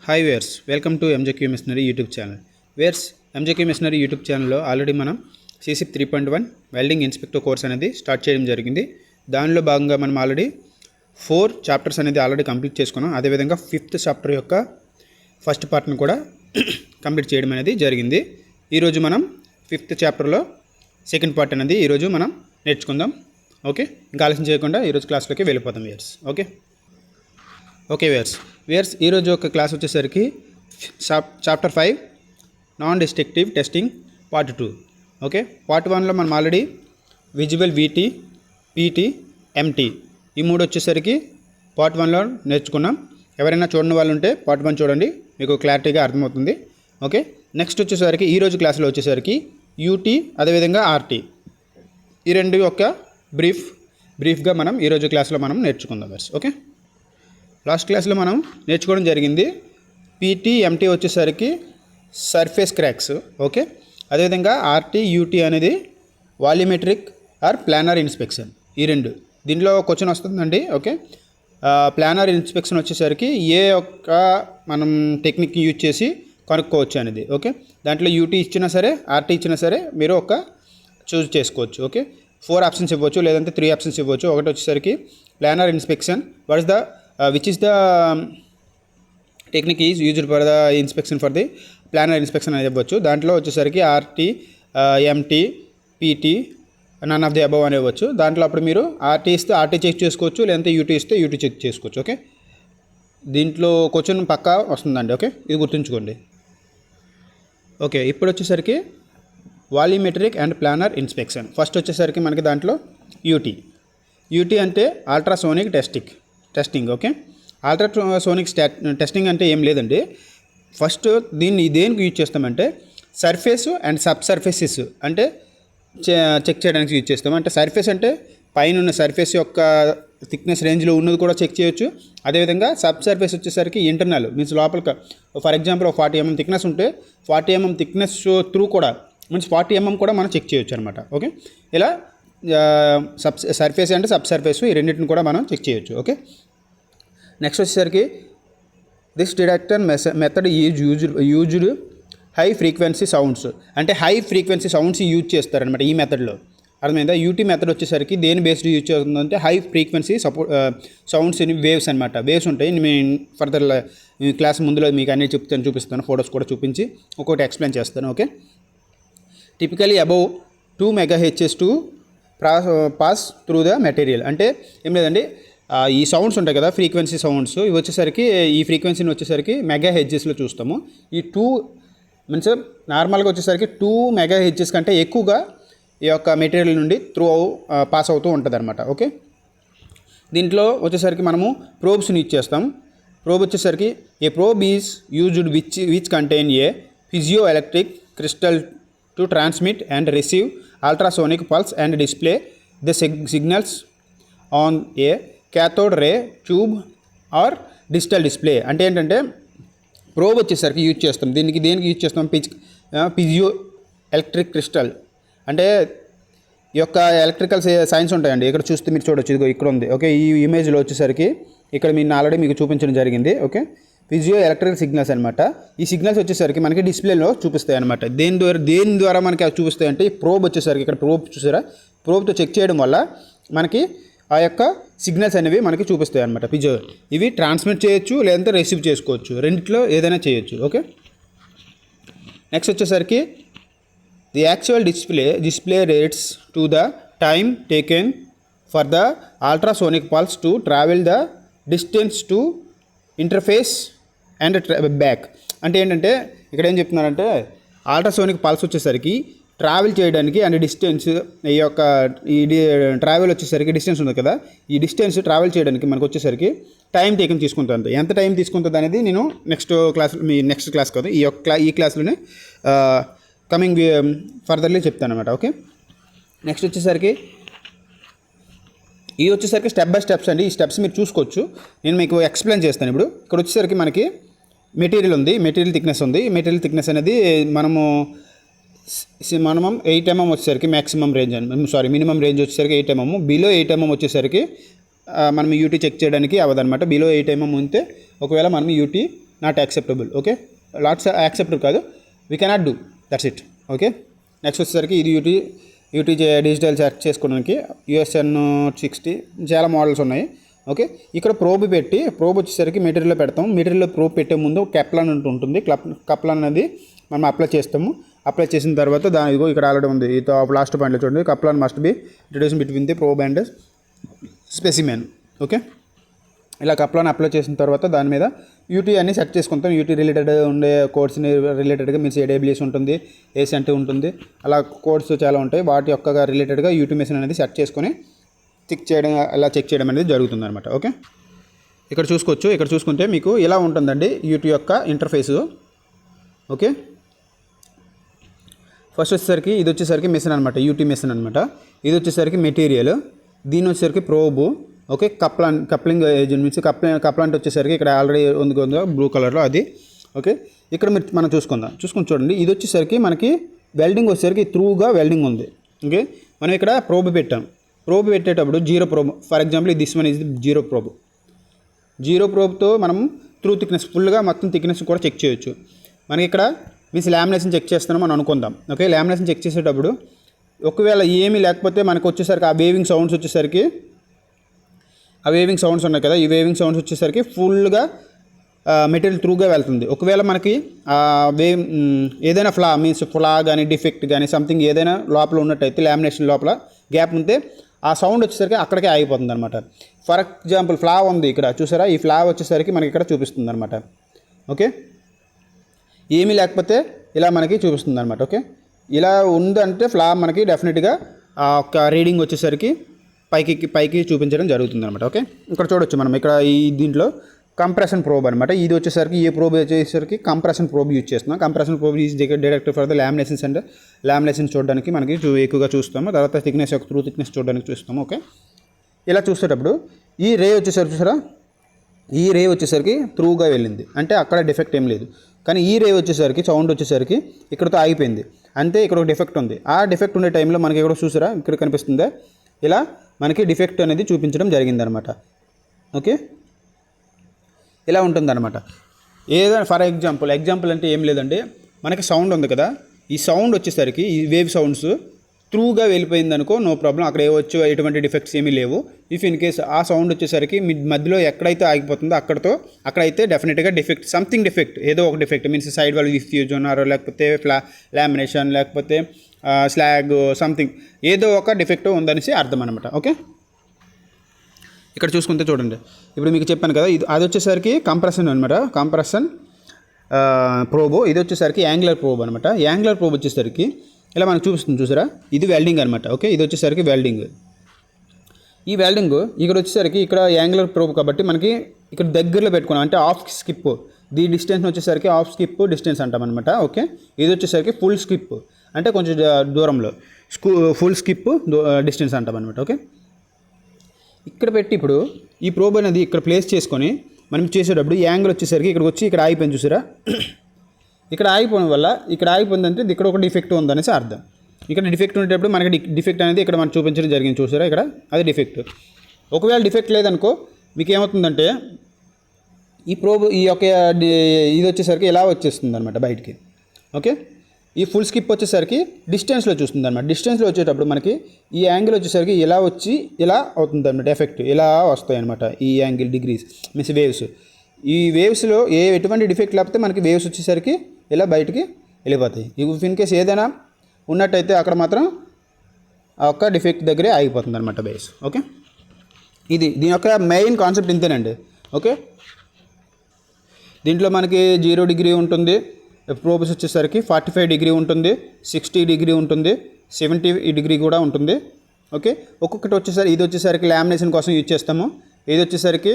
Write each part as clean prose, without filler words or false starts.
Hi viewers welcome to MJQ missionary YouTube channel. Viewers MJQ missionary YouTube ఛానల్లో already మనం సిసిప్ 3.1 welding inspector course అనేది start చేయడం జరిగింది. దానిలో భాగంగా మనం ఆల్రెడీ 4 చాప్టర్స్ అనేది ఆల్రెడీ కంప్లీట్ చేసుకున్నాం. అదేవిధంగా 5th చాప్టర్ యొక్క ఫస్ట్ పార్ట్ని కూడా కంప్లీట్ చేయడం అనేది జరిగింది. ఈరోజు మనం 5th చాప్టర్లో సెకండ్ పార్ట్ అనేది ఈరోజు మనం నేర్చుకుందాం. ఓకే, ఇంకా ఆలస్యం చేయకుండా ఈరోజు క్లాస్లోకి వెళ్ళిపోతాం వేర్స్. ఓకే వేర్స్ ఈరోజు ఒక క్లాస్ వచ్చేసరికి chapter 5 non destructive testing part 2. Okay, part 1లో మనం already visual VT, PT, MT ఈ మూడు వచ్చేసరికి పార్ట్ 1లో నేర్చుకున్నాం. ఎవరైనా చూడని వాళ్ళు ఉంటే పార్ట్ 1 చూడండి, మీకు క్లారిటీగా అర్థమవుతుంది. ఓకే, నెక్స్ట్ వచ్చేసరికి ఈరోజు క్లాస్లో వచ్చేసరికి యూటీ అదేవిధంగా ఆర్టీ ఈ రెండు యొక్క బ్రీఫ్గా మనం ఈరోజు క్లాస్లో మనం నేర్చుకుందాం వేర్స్. ఓకే, లాస్ట్ క్లాస్లో మనం నేర్చుకోవడం జరిగింది పీటీ ఎంటీ వచ్చేసరికి సర్ఫేస్ క్రాక్స్. ఓకే, అదేవిధంగా ఆర్టీ యూటీ అనేది వాల్యూమెట్రిక్ ఆర్ ప్లానర్ ఇన్స్పెక్షన్. ఈ రెండు దీనిలో క్వశ్చన్ వస్తుందండి. ఓకే, ప్లానర్ ఇన్స్పెక్షన్ వచ్చేసరికి ఏ ఒక్క మనం టెక్నిక్ యూజ్ చేసి కనుక్కోవచ్చు అనేది. ఓకే, దాంట్లో యూటీ ఇచ్చినా సరే ఆర్టీ ఇచ్చినా సరే మీరు ఒక చూస్ చేసుకోవచ్చు. ఓకే, 4 ఆప్షన్స్ ఇవ్వచ్చు, లేదంటే 3 ఆప్షన్స్ ఇవ్వచ్చు. ఒకటి వచ్చేసరికి planar inspection, what is the which is the technique is used for the inspection for the planar inspection అని ఇవ్వచ్చు. దాంట్లో వచ్చేసరికి RT, MT, PT none of the above అని ఇవ్వచ్చు. దాంట్లో అప్పుడు మీరు ఆర్టీ ఇస్తే ఆర్టీ చెక్ చేసుకోవచ్చు, లేదంటే యూటీ ఇస్తే యూటీ చెక్ చేసుకోవచ్చు. ఓకే, దీంట్లో క్వశ్చన్ పక్కా వస్తుందండి. ఓకే, ఇది గుర్తుంచుకోండి. ఓకే, ఇప్పుడు వచ్చేసరికి volumetric and planar inspection. First వచ్చేసరికి మనకి దాంట్లో యూటీ అంటే ultrasonic testing. Okay, ultrasonic testing అంటే ఏం లేదండి. ఫస్ట్ దీన్ని దేనికి యూజ్ చేస్తామంటే సర్ఫేస్ అండ్ సబ్ సర్ఫేసెస్ అంటే చెక్ చేయడానికి యూజ్ చేస్తాం. అంటే సర్ఫేస్ అంటే పైన ఉన్న సర్ఫేస్ యొక్క థిక్నెస్ రేంజ్లో ఉన్నది కూడా చెక్ చేయొచ్చు. అదేవిధంగా సబ్ సర్ఫేస్ వచ్చేసరికి ఇంటర్నల్ మీన్స్ లోపలికి, ఫర్ ఎగ్జాంపుల్ 40 mm థిక్నెస్ ఉంటే 40 mm థిక్నెస్ త్రూ కూడా మీన్స్ 40 mm కూడా మనం చెక్ చేయొచ్చు అనమాట. ఓకే, ఇలా సర్ఫేస్ అంటే సబ్ సర్ఫేస్ ఈ రెండింటిని కూడా మనం చెక్ చేయొచ్చు. ఓకే, నెక్స్ట్ వచ్చేసరికి this detector method used high frequency sounds. అంటే హై ఫ్రీక్వెన్సీ సౌండ్స్ యూజ్ చేస్తారనమాట ఈ మెథడ్లో. అర్థమైందా? యూటీ మెథడ్ వచ్చేసరికి దేని బేస్డ్ యూజ్ చేస్తుందంటే హై ఫ్రీక్వెన్సీ సౌండ్స్ వేవ్స్ అనమాట. వేవ్స్ ఉంటాయి. నేను ఫర్దర్ క్లాస్ ముందులో మీకు అన్నీ చూపిస్తాను, ఫొటోస్ కూడా చూపించి ఒక్కొక్కటి ఎక్స్ప్లెయిన్ చేస్తాను. Okay, typically above 2 MHz to pass through the material. అంటే ఏం లేదండి, ఈ సౌండ్స్ ఉంటాయి కదా ఫ్రీక్వెన్సీ సౌండ్స్, ఇవి వచ్చేసరికి ఈ ఫ్రీక్వెన్సీని వచ్చేసరికి మెగాహెడ్జెస్లో చూస్తాము. ఈ 2 మీన్స్ నార్మల్గా వచ్చేసరికి 2 MHz కంటే ఎక్కువగా ఈ యొక్క మెటీరియల్ నుండి పాస్ అవుతూ ఉంటుంది అనమాట. ఓకే, దీంట్లో వచ్చేసరికి మనము ప్రోబ్స్ని యూజ్ చేస్తాం. ప్రోబ్ వచ్చేసరికి a probe is used which contain a piezo electric crystal to transmit and receive ultrasonic pulse and display the signals on a cathode ray tube or digital display. అంటే ఏంటంటే probe వచ్చేసరికి use చేస్తాం. దేనికి use చేస్తాం? పిజియో electric crystal. అంటే ఈ యొక్క electrical science ఉంటాయండి. ఇక్కడ చూస్తే మీరు చూడొచ్చు, ఇదిగో ఇక్కడ ఉంది. ఓకే, ఈ ఇమేజ్లో వచ్చేసరికి ఇక్కడ నేను ఆల్రెడీ మీకు చూపించడం జరిగింది. ఓకే, ఫిజియో ఎలక్ట్రిక్ సిగ్నల్స్ అనమాట. ఈ సిగ్నల్స్ వచ్చేసరికి మనకి డిస్ప్లేలో చూపిస్తాయి అనమాట. దేని ద్వారా మనకి అవి చూపిస్తాయి అంటే ఈ ప్రోబ్ వచ్చేసరికి ఇక్కడ ప్రోబ్ చూసారా, ప్రోబ్తో చెక్ చేయడం వల్ల మనకి ఆ యొక్క సిగ్నల్స్ అనేవి మనకి చూపిస్తాయి అనమాట. ఫిజియో ఇవి ట్రాన్స్మిట్ చేయొచ్చు, లేదంటే రిసీవ్ చేసుకోవచ్చు, రెండిట్లో ఏదైనా చేయొచ్చు. ఓకే, నెక్స్ట్ వచ్చేసరికి the actual display rates to the time taken for the ultrasonic pulse to travel the distance to interface and back. అంటే ఏంటంటే ఇక్కడ ఏం చెప్తున్నారంటే అల్ట్రాసోనిక్ పల్స్ వచ్చేసరికి ట్రావెల్ చేయడానికి అండ్ డిస్టెన్స్, ఈ యొక్క ట్రావెల్ వచ్చేసరికి డిస్టెన్స్ ఉంది కదా, ఈ డిస్టెన్స్ ట్రావెల్ చేయడానికి మనకు వచ్చేసరికి టైం టేకన్ తీసుకుంటుంది. ఎంత టైం తీసుకుంటుంది అనేది నేను నెక్స్ట్ క్లాస్ కాదు, ఈ క్లాస్లోనే కమింగ్ ఫర్దర్లీ చెప్తాను అనమాట. ఓకే, నెక్స్ట్ వచ్చేసరికి ఇవి వచ్చేసరికి స్టెప్ బై స్టెప్స్ అండి. ఈ స్టెప్స్ మీరు చూసుకోవచ్చు, నేను మీకు ఎక్స్ప్లెయిన్ చేస్తాను. ఇప్పుడు ఇక్కడ వచ్చేసరికి మనకి మెటీరియల్ ఉంది, మెటీరియల్ థిక్నెస్ ఉంది. మెటీరియల్ థిక్నెస్ అనేది మనము 8 mm వచ్చేసరికి మినిమం రేంజ్ వచ్చేసరికి 8 mm. బిలో 8 mm వచ్చేసరికి మనం యూటీ చెక్ చేయడానికి అవ్వదన్నమాట. బిలో 8 mm ఉంటే ఒకవేళ మనం UT not acceptable. Okay, not acceptable కాదు, we cannot do, that's it. Okay, next వచ్చేసరికి ఇది యూటీ డిజిటల్ సెర్చ్ చేసుకోవడానికి USN 60 చాలా మోడల్స్ ఉన్నాయి. ఓకే, ఇక్కడ ప్రోబ్ వచ్చేసరికి మెటీరియల్లో పెడతాం. మెటీరియల్లో ప్రోబ్ పెట్టే ముందు కెప్లాన్ అంటూ ఉంటుంది. కప్లాన్ అనేది మనం అప్లై చేస్తాము. అప్లై చేసిన తర్వాత ఇదిగో ఇక్కడ ఆల్రెడీ ఉంది. ఈ లాస్ట్ పాయింట్లో చూడండి, Kaplan must be introduce between the probe and specimen. Okay, ఇలా కప్లాన్ అప్లై చేసిన తర్వాత దాని మీద యూటీ అన్ని సెట్ చేసుకుంటాం. యూటీ రిలేటెడ్ ఉండే కోడ్స్ని రిలేటెడ్గా మీన్స్ AWS ఉంటుంది, ACNT ఉంటుంది, అలా కోడ్స్ చాలా ఉంటాయి. వాటి యొక్క రిలేటెడ్గా యూటీ మెషిన్ అనేది సెట్ చేసుకొని చెక్ చేయడం అనేది జరుగుతుంది అనమాట. ఓకే, ఇక్కడ చూసుకోవచ్చు. ఇక్కడ చూసుకుంటే మీకు ఇలా ఉంటుందండి యూటీ యొక్క ఇంటర్ఫేసు. ఓకే, ఫస్ట్ వచ్చేసరికి ఇది వచ్చేసరికి మెషిన్ అనమాట, యూటీ మెషిన్ అనమాట. ఇది వచ్చేసరికి మెటీరియల్, దీని వచ్చేసరికి probe. Okay, coupling agent means couplant వచ్చేసరికి ఇక్కడ ఆల్రెడీ ఉంది బ్లూ కలర్లో అది. ఓకే, ఇక్కడ మనం చూసుకొని చూడండి. ఇది వచ్చేసరికి మనకి వెల్డింగ్ వచ్చేసరికి త్రూగా వెల్డింగ్ ఉంది. ఓకే, మనం ఇక్కడ ప్రోబ్ పెట్టాం. ప్రోబ్ పెట్టేటప్పుడు zero probe, for example this one is zero probe. Zero ప్రోబ్తో మనం త్రూ థిక్నెస్ ఫుల్గా మొత్తం థిక్నెస్ కూడా చెక్ చేయొచ్చు. మనకి ఇక్కడ మీన్స్ లామినేషన్ చెక్ చేస్తున్నాం అని అనుకుందాం. ఓకే, లామినేషన్ చెక్ చేసేటప్పుడు ఒకవేళ ఏమీ లేకపోతే మనకు వచ్చేసరికి ఆ వేవింగ్ సౌండ్స్ వచ్చేసరికి ఉన్నాయి కదా, ఈ వేవింగ్ సౌండ్స్ వచ్చేసరికి ఫుల్గా మెటీరియల్ త్రూగా వెళ్తుంది. ఒకవేళ మనకి ఏదైనా ఫ్లా కానీ డిఫెక్ట్ కానీ సంథింగ్ ఏదైనా లోపల ఉన్నట్టయితే లామినేషన్ లోపల గ్యాప్ ఉంటే ఆ సౌండ్ వచ్చేసరికి అక్కడికే ఆగిపోతుంది అనమాట. ఫర్ ఎగ్జాంపుల్ ఫ్లా ఉంది ఇక్కడ చూసారా, ఈ ఫ్లా వచ్చేసరికి మనకి ఇక్కడ చూపిస్తుంది అనమాట. ఓకే, ఏమీ లేకపోతే ఇలా మనకి చూపిస్తుంది అనమాట. ఓకే, ఇలా ఉందంటే ఫ్లా మనకి డెఫినెట్గా ఆ ఒక రీడింగ్ వచ్చేసరికి పైకి చూపించడం జరుగుతుంది అనమాట. ఓకే, ఇక్కడ చూడొచ్చు మనం ఇక్కడ ఈ దీంట్లో కంప్రెషన్ ప్రోబ్ అనమాట. ఇది వచ్చేసరికి ఈ ప్రోబ్ వచ్చేసరికి కంప్రెషన్ ప్రోబ్ యూజ్ చేస్తున్నాం. Compression probe is direct for the laminations and lamination చూడడానికి మనకి ఎక్కువగా చూస్తాము. తర్వాత థిక్నెస్ యొక్క త్రూ థిక్నెస్ చూడడానికి చూస్తాము. ఓకే, ఇలా చూసేటప్పుడు ఈ రే వచ్చేసరికి చూసారా, ఈ రే వచ్చేసరికి త్రూగా వెళ్ళింది అంటే అక్కడ డిఫెక్ట్ ఏం లేదు. కానీ ఈ రే వచ్చేసరికి సౌండ్ వచ్చేసరికి ఇక్కడతో ఆగిపోయింది, అంతే ఇక్కడ ఒక డిఫెక్ట్ ఉంది. ఆ డిఫెక్ట్ ఉండే టైంలో మనకి ఇక్కడ చూసారా, ఇక్కడ కనిపిస్తుందా, ఇలా మనకి డిఫెక్ట్ అనేది చూపించడం జరిగిందనమాట. ఓకే, ఇలా ఉంటుందన్నమాట. ఏదైనా ఫర్ ఎగ్జాంపుల్ అంటే ఏం లేదండి, మనకి సౌండ్ ఉంది కదా, ఈ సౌండ్ వచ్చేసరికి ఈ వేవ్ సౌండ్స్ త్రూగా వెళ్ళిపోయింది అనుకో, నో ప్రాబ్లం, అక్కడ ఎటువంటి డిఫెక్ట్స్ ఏమీ లేవు. ఇఫ్ ఇన్ కేస్ ఆ సౌండ్ వచ్చేసరికి మధ్యలో ఎక్కడైతే ఆగిపోతుందో అక్కడైతే డెఫినెట్గా సంథింగ్ డిఫెక్ట్, ఏదో ఒక defect means side wall fuse ఉన్నారు, లేకపోతే లామినేషన్, లేకపోతే స్లాగ్ సంథింగ్ ఏదో ఒక డిఫెక్ట్ ఉందనేసి అర్థం అనమాట. ఓకే, ఇక్కడ చూసుకుంటే చూడండి, ఇప్పుడు మీకు చెప్పాను కదా, అది వచ్చేసరికి కంప్రెషన్ అనమాట, కంప్రెషన్ ప్రోబో. ఇది వచ్చేసరికి యాంగులర్ ప్రోబ్ అనమాట. యాంగులర్ ప్రోబ్ వచ్చేసరికి ఇలా మనకు చూపిస్తుంది చూసారా, ఇది వెల్డింగ్ అనమాట. ఓకే, ఇది వచ్చేసరికి వెల్డింగ్. ఈ వెల్డింగ్ ఇక్కడ వచ్చేసరికి ఇక్కడ యాంగులర్ ప్రోబ్ కాబట్టి మనకి ఇక్కడ దగ్గరలో పెట్టుకున్నాం అంటే హాఫ్ స్కిప్, దీ డిస్టెన్స్ వచ్చేసరికి హాఫ్ స్కిప్ డిస్టెన్స్ అంటాం అనమాట. ఓకే, ఇది వచ్చేసరికి ఫుల్ స్కిప్ అంటే కొంచెం దూరంలో ఫుల్ స్కిప్ డిస్టెన్స్ అంటాం అనమాట. ఓకే, ఇక్కడ పెట్టి ఇప్పుడు ఈ ప్రోబ్ అనేది ఇక్కడ ప్లేస్ చేసుకొని మనం చేసేటప్పుడు ఈ యాంగిల్ వచ్చేసరికి ఇక్కడికి వచ్చి ఇక్కడ ఆగిపోయింది చూసారా, ఇక్కడ ఆగిపోవడం వల్ల ఇక్కడ ఆగిపోయిందంటే ఇక్కడ ఒక డిఫెక్ట్ ఉందనేసి అర్థం. ఇక్కడ డిఫెక్ట్ ఉండేటప్పుడు మనకి డిఫెక్ట్ అనేది ఇక్కడ మనం చూపించడం జరిగింది చూసారా, ఇక్కడ అది డిఫెక్ట్. ఒకవేళ డిఫెక్ట్ లేదనుకో మీకు ఏమవుతుందంటే ఈ ప్రోబ్ ఈ యొక్క ఇది వచ్చేసరికి ఇలా వచ్చేస్తుంది అనమాట బయటికి. ఓకే, ఈ ఫుల్ స్కిప్ వచ్చేసరికి డిస్టెన్స్లో చూస్తుంది అనమాట. డిస్టెన్స్లో వచ్చేటప్పుడు మనకి ఈ యాంగిల్ వచ్చేసరికి ఇలా వచ్చి ఇలా అవుతుంది అనమాట, ఎఫెక్ట్ ఇలా వస్తాయి అనమాట. ఈ యాంగిల్ డిగ్రీస్ మీన్స్ వేవ్స్, ఈ వేవ్స్లో ఎటువంటి డిఫెక్ట్ లేకపోతే మనకి వేవ్స్ వచ్చేసరికి ఇలా బయటికి వెళ్ళిపోతాయి. ఇఫ్ ఇన్ కేస్ ఏదైనా ఉన్నట్టయితే అక్కడ మాత్రం ఆ ఒక్క డిఫెక్ట్ దగ్గరే ఆగిపోతుంది అనమాట వేవ్స్. ఓకే, దీని యొక్క మెయిన్ కాన్సెప్ట్ ఇంతేనండి. ఓకే, దీంట్లో మనకి 0 డిగ్రీ ఉంటుంది, ప్రోబ్స్ వచ్చేసరికి 45 డిగ్రీ ఉంటుంది, 60 డిగ్రీ ఉంటుంది, 70 డిగ్రీ కూడా ఉంటుంది. ఓకే, ఒక్కొక్కటి వచ్చేసరికి ఇది వచ్చేసరికి లామినేషన్ కోసం యూజ్ చేస్తాము. ఇది వచ్చేసరికి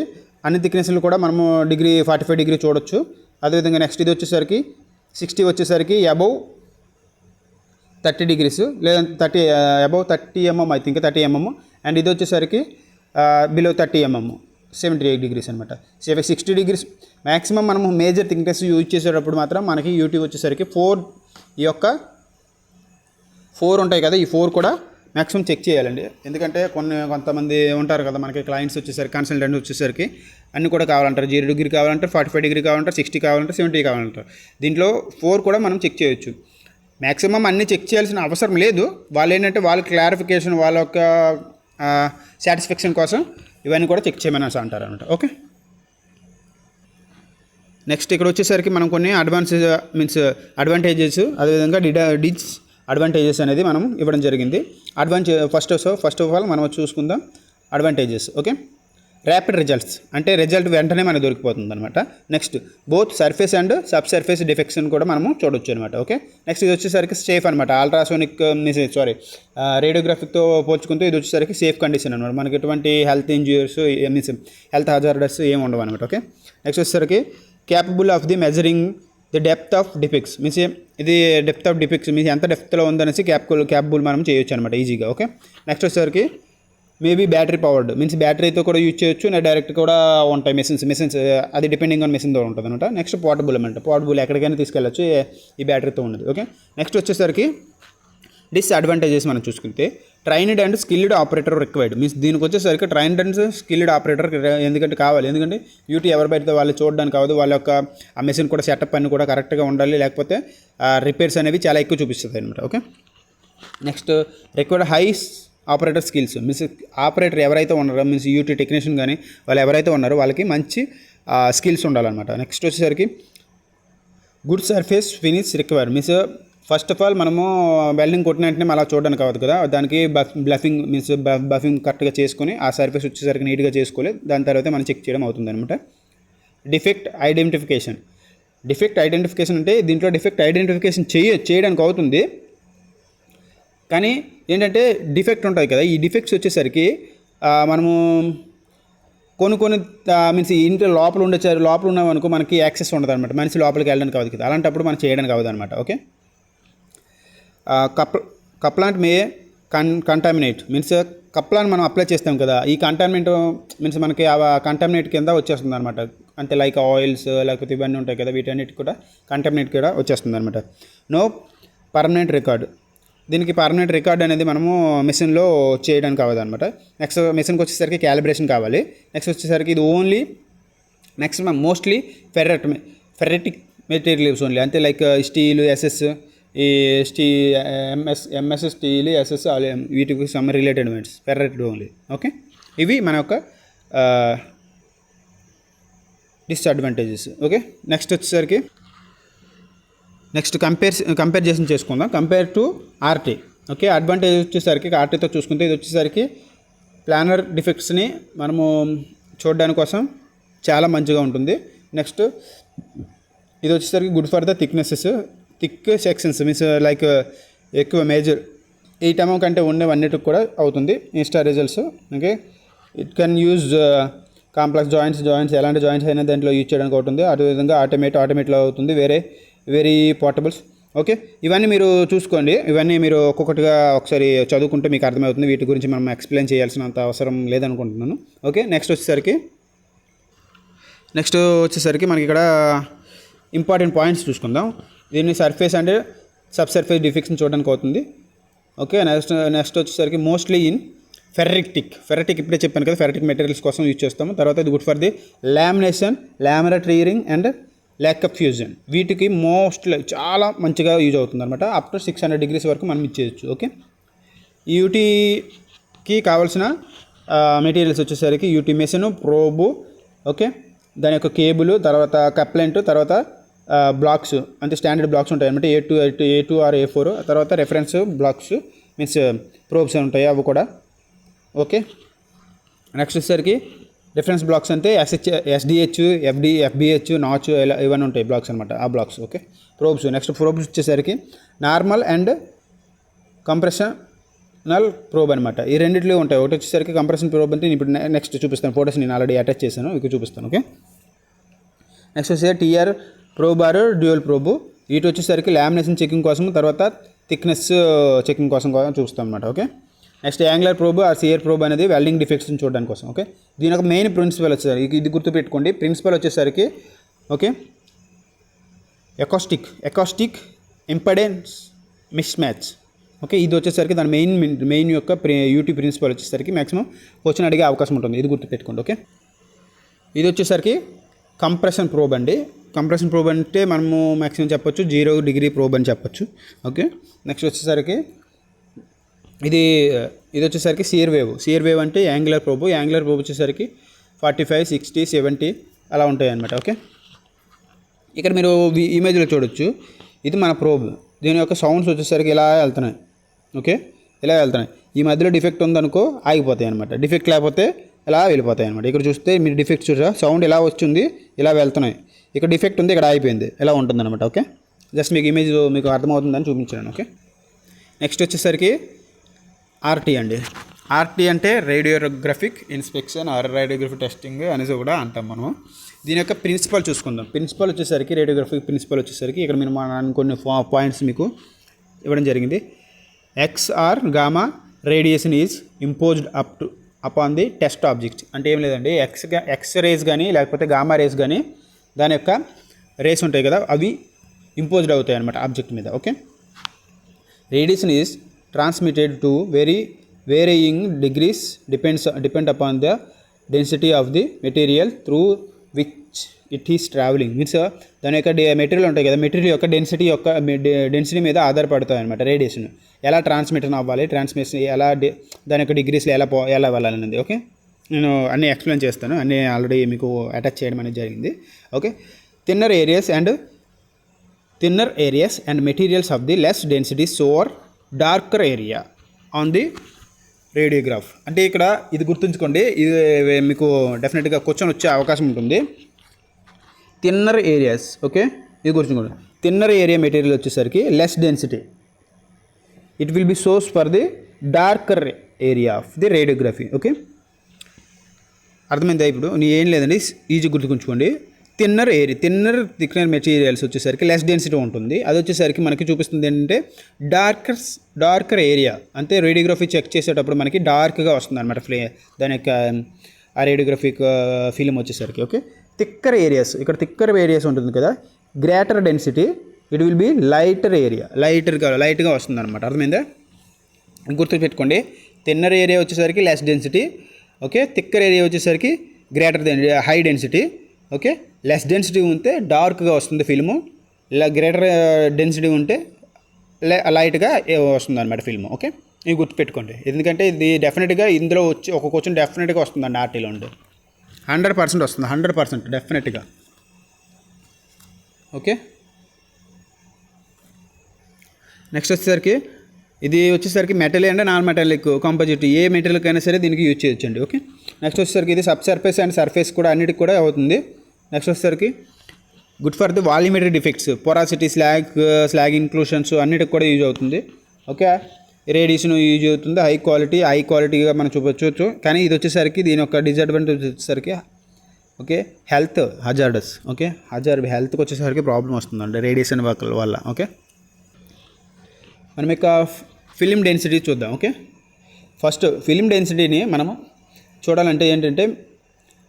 అన్ని థిక్నెస్లు కూడా మనము 45 డిగ్రీ చూడొచ్చు. అదేవిధంగా నెక్స్ట్ ఇది వచ్చేసరికి 60 వచ్చేసరికి అబౌవ్ 30 డిగ్రీస్ లేదా above 30 mm I think 30 mm. And ఇది వచ్చేసరికి బిలో 30 mm 78 డిగ్రీస్ అనమాట. 60 డిగ్రీస్ మ్యాక్సిమం మనము మేజర్ థిక్నెస్ యూజ్ చేసేటప్పుడు మాత్రం మనకి యూటీ వచ్చేసరికి 4 ఉంటాయి కదా, ఈ 4 కూడా మ్యాక్సిమం చెక్ చేయాలండి. ఎందుకంటే కొంతమంది ఉంటారు కదా మనకి క్లయింట్స్ వచ్చేసరికి, కన్సల్టెంట్ వచ్చేసరికి అన్నీ కూడా కావాలంటారు. 0 డిగ్రీ కావాలంటారు, 45 డిగ్రీ కావాలంటారు, 60 కావాలంటారు, 70 కావాలంటారు. దీంట్లో 4 కూడా మనం చెక్ చేయొచ్చు. మ్యాక్సిమం అన్నీ చెక్ చేయాల్సిన అవసరం లేదు. వాళ్ళు ఏంటంటే వాళ్ళ క్లారిఫికేషన్, వాళ్ళ యొక్క సాటిస్ఫాక్షన్ కోసం ఇవన్నీ కూడా చెక్ చేయమని అంటారు అనమాట. ఓకే, నెక్స్ట్ ఇక్కడ వచ్చేసరికి మనం కొన్ని అడ్వాంటేజెస్, అదేవిధంగా అడ్వాంటేజెస్ అనేది మనం ఇవ్వడం జరిగింది. ఫస్ట్ ఆఫ్ ఆల్ మనం చూసుకుందాం అడ్వాంటేజెస్. ఓకే, ర్యాపిడ్ రిజల్ట్స్ అంటే రిజల్ట్ వెంటనే మనకు దొరికిపోతుంది అనమాట. Next both surface and sub surface defects కూడా మనము చూడొచ్చు అనమాట. ఓకే, నెక్స్ట్ ఇది వచ్చేసరికి సేఫ్ అనమాట. రేడియోగ్రఫిక్తో పోల్చుకుంటే ఇది వచ్చేసరికి సేఫ్ కండిషన్ అనమాట. మనకి ఎటువంటి హెల్త్ ఇంజ్యూరీస్ హెల్త్ హజార్డస్ ఏమి ఉండవు అనమాట. ఓకే, నెక్స్ట్ వచ్చేసరికి capable of the measuring the depth of defects ఇది డెప్త్ ఆఫ్ డిఫెక్ట్స్ ఎంత డెప్త్లో ఉందనేసి క్యాపబుల్ మనం చేయొచ్చు అనమాట ఈజీగా. ఓకే, నెక్స్ట్ వచ్చేసరికి మేబీ బ్యాటరీ పవర్డ్ బ్యాటరీతో కూడా యూజ్ చేయొచ్చు, డైరెక్ట్ కూడా ఉంటాయి మెషిన్స్ అది డిపెండింగ్ ఆన్ మెషిన్తో ఉంటుంది అనమాట. నెక్స్ట్ పోర్టబుల్ ఎక్కడికైనా తీసుకెళ్ళచ్చు, ఈ బ్యాటరీతో ఉన్నది. ఓకే, నెక్స్ట్ వచ్చేసరికి డిస్అడ్వాంటేజెస్ మనం చూసుకుంటే trained and skilled operator required దీనికి వచ్చేసరికి ట్రైన్డ్ అండ్ స్కిల్డ్ ఆపరేటర్ ఎందుకంటే యూటీ ఎవరి బయట వాళ్ళు చూడడానికి కావద్దు, వాళ్ళ యొక్క ఆ మెషిన్ కూడా సెటప్ అన్ని కూడా కరెక్ట్గా ఉండాలి, లేకపోతే రిపేర్స్ అనేవి చాలా ఎక్కువ చూపిస్తుంది అనమాట. Okay, next required high operator skills operator ఎవరైతే ఉన్నారో యూటీ టెక్నీషియన్ కానీ వాళ్ళు ఎవరైతే ఉన్నారో వాళ్ళకి మంచి స్కిల్స్ ఉండాలన్నమాట. నెక్స్ట్ వచ్చేసరికి good surface finish required first of all మనము వెల్డింగ్ కొట్టిన వెంటనే అలా చూడడానికి కావద్దు కదా, దానికి బఫింగ్ కరెక్ట్గా చేసుకొని ఆ సర్ఫేస్ వచ్చేసరికి నీట్గా చేసుకోవాలి, దాని తర్వాత మనం చెక్ చేయడం అవుతుంది అనమాట. డిఫెక్ట్ ఐడెంటిఫికేషన్ అంటే దీంట్లో డిఫెక్ట్ ఐడెంటిఫికేషన్ చేయడానికి అవుతుంది, కానీ ఏంటంటే డిఫెక్ట్ ఉంటుంది కదా, ఈ డిఫెక్ట్స్ వచ్చేసరికి మనము కొన్ని ఇంట్లో లోపల ఉన్నామనుకో మనకి యాక్సెస్ ఉండదు అనమాట, మనిషి లోపలికి వెళ్ళడానికి కావదు కదా, అలాంటప్పుడు మనం చేయడానికి కావదు అనమాట. ఓకే, కప్లాంట్ మే కంటామినేట్ కప్లాన్ మనం అప్లై చేస్తాం కదా, ఈ కంటామినేట్ మనకి ఆ కంటామినేట్ కింద వచ్చేస్తుంది అనమాట. అంటే లైక్ ఆయిల్స్ లేకపోతే ఇవన్నీ ఉంటాయి కదా, వీటన్నిటి కూడా కంటామినేట్ కూడా వచ్చేస్తుంది అనమాట. నో పర్మనెంట్ రికార్డ్ దీనికి పర్మనెంట్ రికార్డ్ అనేది మనము మెషిన్లో చేయడానికి కావదు అనమాట. నెక్స్ట్ మెషిన్కి వచ్చేసరికి క్యాలిబ్రేషన్ కావాలి. నెక్స్ట్ వచ్చేసరికి ఇది only mostly ferritic materials only, అంటే like steel SS MS steel SS వీటికి సమ్ రిలేటెడ్ మెంట్స్ ఫెర్రెటెడ్ ఓన్లీ. ఓకే, ఇవి మన యొక్క డిస్అడ్వాంటేజెస్. ఓకే, నెక్స్ట్ వచ్చేసరికి కంపేరిజన్ చేసుకుందాం compare to RT. Okay, advantage వచ్చేసరికి ఆర్టీతో చూసుకుంటే ఇది వచ్చేసరికి ప్లానర్ డిఫెక్ట్స్ని మనము చూడడానికి కోసం చాలా మంచిగా ఉంటుంది. నెక్స్ట్ ఇది వచ్చేసరికి good for the thick sections like ఎక్కువ మేజర్ 8 mm కంటే ఉండేవన్నిటికి కూడా అవుతుంది Insta results. Okay, it can use complex joints ఎలాంటి జాయింట్స్ అయినా దాంట్లో యూజ్ చేయడానికి అవుతుంది. అదేవిధంగా ఆటోమేట్లో అవుతుంది, వెరీ పోర్టబుల్స్. ఓకే, ఇవన్నీ మీరు చూసుకోండి, ఇవన్నీ మీరు ఒక్కొక్కటిగా ఒకసారి చదువుకుంటే మీకు అర్థమవుతుంది, వీటి గురించి మనం ఎక్స్ప్లెయిన్ చేయాల్సినంత అవసరం లేదనుకుంటున్నాను. ఓకే, నెక్స్ట్ వచ్చేసరికి మనకి ఇక్కడ ఇంపార్టెంట్ పాయింట్స్ చూసుకుందాం. దీన్ని సర్ఫేస్ అండ్ సబ్ సర్ఫేస్ డిఫెక్ట్స్ని చూడడానికి అవుతుంది. ఓకే, నెక్స్ట్ వచ్చేసరికి మోస్ట్లీ ఇన్ ఫెర్రిటిక్ ఇప్పుడే చెప్పాను కదా, ఫెర్రిటిక్ మెటీరియల్స్ కోసం యూజ్ చేస్తాము. తర్వాత ఇది good for the laminate tearing and lack of fusion, వీటికి చాలా మంచిగా యూజ్ అవుతుంది అనమాట. అప్ టు 600 degrees వరకు మనం ఇచ్చేయచ్చు. ఓకే, యూటీకి కావాల్సిన మెటీరియల్స్ వచ్చేసరికి యూటీ మెషిన్, ప్రోబు, ఓకే, దాని యొక్క కేబుల్, తర్వాత కప్లెంట్, తర్వాత బ్లాక్స్ అంటే స్టాండర్డ్ బ్లాక్స్ ఉంటాయి అనమాట, A2 ఆర్ A4, తర్వాత రెఫరెన్స్ బ్లాక్స్ ప్రోబ్స్ ఉంటాయి అవి కూడా. ఓకే, నెక్స్ట్ వచ్చేసరికి రిఫరెన్స్ బ్లాక్స్ అంటే SDH, FBH, నాచ్ ఇవన్నీ ఉంటాయి బ్లాక్స్ అనమాట, ఆ బ్లాక్స్. ఓకే, ప్రోబ్స్ వచ్చేసరికి నార్మల్ అండ్ కంప్రెషనల్ ప్రోబ్ అనమాట, ఈ రెండిట్లో ఉంటాయి. ఒకటి వచ్చేసరికి కంప్రెషన్ ప్రోబ్ అంటే ఇప్పుడు నెక్స్ట్ చూపిస్తాను, ఫోటోస్ నేను ఆల్రెడీ అటాచ్ చేశాను, ఇక చూపిస్తాను. ఓకే, నెక్స్ట్ వచ్చేసరికి TR probe or dual probe, వీటి వచ్చేసరికి లామినేషన్ చెకింగ్ కోసం, తర్వాత థిక్నెస్ చెకింగ్ కోసం చూస్తాం అనమాట. Okay, next angular probe or shear probe అనేది వెల్డింగ్ డిఫెక్ట్స్ని చూడడానికి కోసం. ఓకే, దీని ఒక మెయిన్ ప్రిన్సిపల్ వచ్చేసరికి ఇది గుర్తుపెట్టుకోండి, ప్రిన్సిపల్ వచ్చేసరికి okay acoustic impedance miss match okay, ఇది వచ్చేసరికి దాని మెయిన్ యొక్క యూటివ్ ప్రిన్సిపల్ వచ్చేసరికి మ్యాక్సిమం క్వశ్చన్ అడిగే అవకాశం ఉంటుంది, ఇది గుర్తుపెట్టుకోండి. ఓకే, ఇది వచ్చేసరికి కంప్రెషన్ ప్రోబ్ అండి. కంప్రెషన్ ప్రోబ్ అంటే మనము మ్యాక్సిమం చెప్పొచ్చు 0 డిగ్రీ ప్రోబ్ అని చెప్పొచ్చు. ఓకే, నెక్స్ట్ వచ్చేసరికి ఇది వచ్చేసరికి సియర్ వేవ్ అంటే యాంగులర్ ప్రోబ్ వచ్చేసరికి 45, 60, 70 అలా ఉంటాయి అన్నమాట. ఓకే, ఇక్కడ మీరు ఇమేజ్లో చూడొచ్చు, ఇది మన ప్రోబ్. దీని యొక్క సౌండ్స్ వచ్చేసరికి ఇలా వెళ్తున్నాయి. ఓకే, ఇలా వెళ్తున్నాయి. ఈ మధ్యలో డిఫెక్ట్ ఉందనుకో ఆగిపోతాయి అనమాట, డిఫెక్ట్ లేకపోతే ఇలా వెళ్ళిపోతాయి అనమాట. ఇక్కడ చూస్తే మీరు డిఫెక్ట్ చూసా, సౌండ్ ఇలా వచ్చింది, ఇలా వెళ్తున్నాయి. ఇక్కడ డిఫెక్ట్ ఉంది, ఇక్కడ ఆగిపోయింది, ఇలా ఉంటుందన్నమాట. ఓకే, జస్ట్ మీకు ఇమేజ్ మీకు అర్థమవుతుందని చూపించాను. ఓకే, నెక్స్ట్ వచ్చేసరికి ఆర్టీ అండి. ఆర్టీ అంటే రేడియోగ్రఫిక్ ఇన్స్పెక్షన్ ఆర్ రేడియోగ్రఫిక్ టెస్టింగ్ అనేసి కూడా అంటాం మనం. దీని యొక్క ప్రిన్సిపల్ చూసుకుందాం. ప్రిన్సిపల్ వచ్చేసరికి రేడియోగ్రఫిక్ ప్రిన్సిపల్ వచ్చేసరికి ఇక్కడ మీరు మనం కొన్ని పాయింట్స్ మీకు ఇవ్వడం జరిగింది. XR gamma radiation is imposed upon the test object. అంటే ఏం లేదండి, ఎక్స్ రేస్ కానీ లేకపోతే గామా రేస్ కానీ దాని యొక్క రేస్ ఉంటాయి కదా, అవి ఇంపోజ్డ్ అవుతాయి అన్నమాట ఆబ్జెక్ట్ మీద. Okay, radiation is transmitted to varying degrees depend upon the density of the material through which it is travelling. Means దాని యొక్క మెటీరియల్ ఉంటాయి కదా, మెటీరియల్ యొక్క డెన్సిటీ మీద ఆధారపడతాయి అనమాట రేడియేషన్. ఎలా ట్రాన్స్మిషన్ అవ్వాలి, ట్రాన్స్మిషన్ ఎలా దాని యొక్క డిగ్రీస్లో ఎలా వెళ్ళాలనేది. ఓకే, నేను అన్నీ ఎక్స్ప్లెయిన్ చేస్తాను, అన్నీ ఆల్రెడీ మీకు అటాచ్ చేయడం అనేది జరిగింది. Okay, thinner areas and materials of the less density show darker area on the radiograph. అంటే ఇక్కడ ఇది గుర్తుంచుకోండి, ఇది మీకు డెఫినెట్గా క్వశ్చన్ వచ్చే అవకాశం ఉంటుంది. థిన్నర్ ఏరియాస్, ఓకే, ఇది గుర్తుంచుకోండి. థిన్నర్ ఏరియా మెటీరియల్ వచ్చేసరికి less density, it will be source for the darker area of the radiography. Okay, అర్థమైందా? ఇప్పుడు ఏం లేదండి, ఈజీ గుర్తుకుంచుకోండి. థిన్నర్ మెటీరియల్స్ వచ్చేసరికి లెస్ డెన్సిటీ ఉంటుంది. అది వచ్చేసరికి మనకి చూపిస్తుంది ఏంటంటే డార్కర్ ఏరియా. అంటే రేడియోగ్రఫీ చెక్ చేసేటప్పుడు మనకి డార్క్గా వస్తుంది అనమాట దాని యొక్క ఆ రేడియోగ్రఫిక్ ఫిలిం వచ్చేసరికి. ఓకే, థిక్కర్ ఏరియాస్, ఇక్కడ థిక్కర్ ఏరియాస్ ఉంటుంది కదా, greater density, it will be lighter area, లైట్గా వస్తుంది అనమాట. అర్థమైందా? గుర్తుపెట్టుకోండి, థిన్నర్ ఏరియా వచ్చేసరికి less density. Okay, thicker area వచ్చేసరికి high density. Okay, less density ఉంటే డార్క్గా వస్తుంది ఫిల్ము, ఇలా గ్రేటర్ డెన్సిటీ ఉంటే లైట్గా వస్తుంది అనమాట ఫిల్మ్. ఓకే, ఇవి గుర్తుపెట్టుకోండి, ఎందుకంటే ఇది డెఫినెట్గా ఇందులో వచ్చి ఒక క్వశ్చన్ డెఫినెట్గా వస్తుందండి ఆర్టీలో ఉండి, 100% వస్తుంది, 100% డెఫినెట్గా. ఓకే, నెక్స్ట్ వచ్చేసరికి ఇది వచ్చేసరికి metal and non metallic composite, ఏ మెటీరియల్కైనా సరే దీనికి యూజ్ చేయొచ్చండి. ఓకే, నెక్స్ట్ వచ్చేసరికి ఇది సబ్ సర్ఫేస్ అండ్ సర్ఫేస్ కూడా అన్నిటికి కూడా అవుతుంది. నెక్స్ట్ వచ్చేసరికి good for the volumetric defects, porosity, slag inclusions అన్నిటికి కూడా యూజ్ అవుతుంది. ఓకే, రేడియేషన్ యూజ్ అవుతుంది, హై క్వాలిటీగా మనం చూపించవచ్చు. కానీ ఇది వచ్చేసరికి దీని యొక్క డిసడ్వాంటేజ్ వచ్చేసరికి ఓకే హెల్త్ హజార్డస్. ఓకే, హెల్త్కి వచ్చేసరికి ప్రాబ్లం వస్తుందండి రేడియేషన్ వల్ల. ఓకే, మనం ఇక ఫిలిం డెన్సిటీ చూద్దాం. ఓకే, ఫస్ట్ ఫిలిం డెన్సిటీని మనము చూడాలంటే ఏంటంటే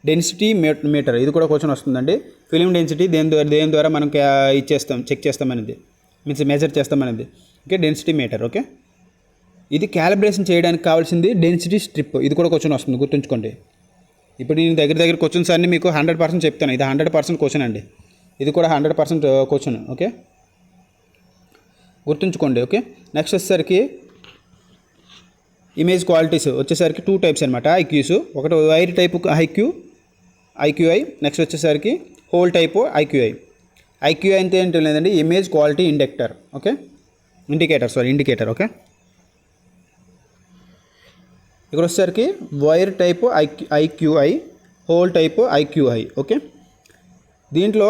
డెన్సిటీ మీటర్, ఇది కూడా క్వశ్చన్ వస్తుందండి. ఫిలిం డెన్సిటీ దేని ద్వారా మనం చెక్ చేస్తామనేది, మీన్స్ మెజర్ చేస్తామనేది. Okay, density meter. ఓకే, ఇది క్యాలిబ్రేషన్ చేయడానికి కావాల్సింది డెన్సిటీ స్ట్రిప్, ఇది కూడా క్వశ్చన్ వస్తుంది, గుర్తుంచుకోండి. ఇప్పుడు నేను దగ్గర క్వశ్చన్స్ అన్నీ మీకు 100% చెప్తాను, ఇది 100% క్వశ్చన్ అండి, ఇది కూడా 100% క్వశ్చన్. ఓకే, గుర్తుంచుకోండి. ఓకే, నెక్స్ట్ వచ్చేసరికి ఇమేజ్ క్వాలిటీస్ వచ్చేసరికి 2 టైప్స్ అనమాట ఐక్యూస్. ఒకటి వైర్ టైపు ఐక్యూఐ, నెక్స్ట్ వచ్చేసరికి హోల్ టైపు ఐక్యూఐ. ఐక్యూఐ అంటే ఏంటో లేదండి, image quality indicator. Okay, indicator. Okay, ఇక్కడ వచ్చేసరికి wire type IQI, hole type IQI. Okay, దీంట్లో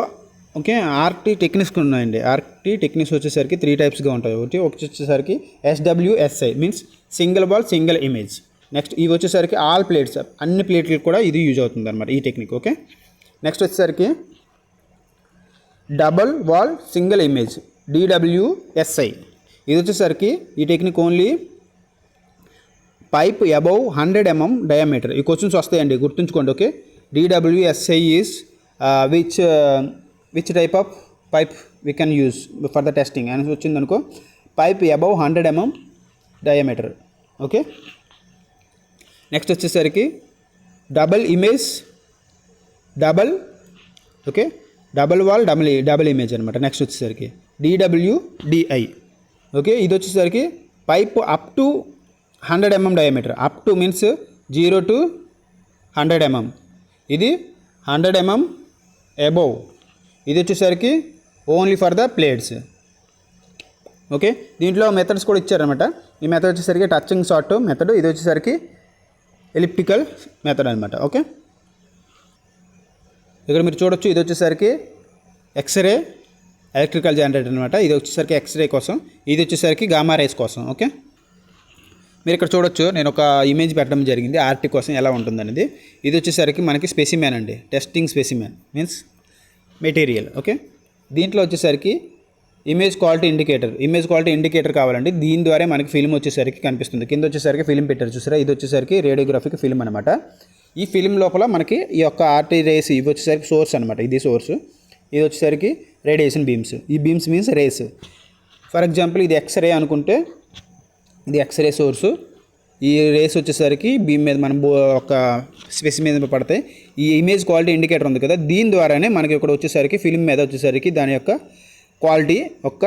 ఓకే ఆర్టీ టెక్నిక్స్ ఉన్నాయండి. ఆర్టీ టెక్నిక్స్ వచ్చేసరికి 3 టైప్స్గా ఉంటాయి. ఒకటి వచ్చేసరికి SWSI means single wall single image. Next ఇవి వచ్చేసరికి ఆల్ ప్లేట్స్, అన్ని ప్లేట్లకు కూడా ఇది యూజ్ అవుతుంది అనమాట ఈ టెక్నిక్. ఓకే, నెక్స్ట్ వచ్చేసరికి double wall single image DWSI. ఇది వచ్చేసరికి ఈ technique only pipe above 100 mm diameter. ఈ క్వశ్చన్స్ వస్తాయండి, గుర్తుంచుకోండి. Okay, DWSI is which type of pipe we can use for the testing అని వచ్చిందనుకో, pipe above 100 mm diameter. Okay, next వచ్చేసరికి double wall double image అనమాట. నెక్స్ట్ వచ్చేసరికి DWDI. Okay, ఇది వచ్చేసరికి pipe up to 100 mm diameter. Up to means 0 to 100 mm. ఇది 100 mm above. ఇది వచ్చేసరికి only for the plates. Okay, దీంట్లో మెథడ్స్ కూడా ఇచ్చారనమాట. ఈ మెథడ్ వచ్చేసరికి టచింగ్ షార్ట్ మెథడ్, ఇది వచ్చేసరికి ఎలిప్టికల్ మెథడ్ అనమాట. ఓకే, ఇక్కడ మీరు చూడొచ్చు, ఇది వచ్చేసరికి ఎక్స్రే ఎలక్ట్రికల్ జనరేటర్ అనమాట. ఇది వచ్చేసరికి ఎక్స్రే కోసం, ఇది వచ్చేసరికి గామా రేస్ కోసం. ఓకే, మీరు ఇక్కడ చూడొచ్చు, నేను ఒక ఇమేజ్ పెట్టడం జరిగింది ఆర్టీ కోసం ఎలా ఉంటుందనేది. ఇది వచ్చేసరికి మనకి స్పెసిమెన్ అండి, testing specimen means material. Okay, దీంట్లో వచ్చేసరికి ఇమేజ్ క్వాలిటీ ఇండికేటర్ కావాలండి. దీని ద్వారా మనకి ఫిల్మ్ వచ్చేసరికి కనిపిస్తుంది. కింద వచ్చేసరికి ఫిల్మ్ పెట్టారు చూసారా, ఇది వచ్చేసరికి రేడియోగ్రాఫిక్ ఫిల్మ్ అనమాట. ఈ ఫిల్మ్ లోపల మనకి ఈ యొక్క ఆర్టీ రేస్ ఇవి వచ్చేసరికి సోర్స్ అనమాట. ఇది సోర్స్, ఇది వచ్చేసరికి రేడియేషన్ బీమ్స్. ఈ beams means rays. For example ఇది ఎక్స్రే అనుకుంటే ఇది ఎక్స్రే సోర్సు. ఈ రేస్ వచ్చేసరికి బీమ్ మీద మనం ఒక స్పెసిమెన్ మీద పడతాయి. ఈ ఇమేజ్ క్వాలిటీ ఇండికేటర్ ఉంది కదా, దీని ద్వారానే మనకి ఇక్కడ వచ్చేసరికి ఫిల్మ్ మీద వచ్చేసరికి దాని యొక్క క్వాలిటీ యొక్క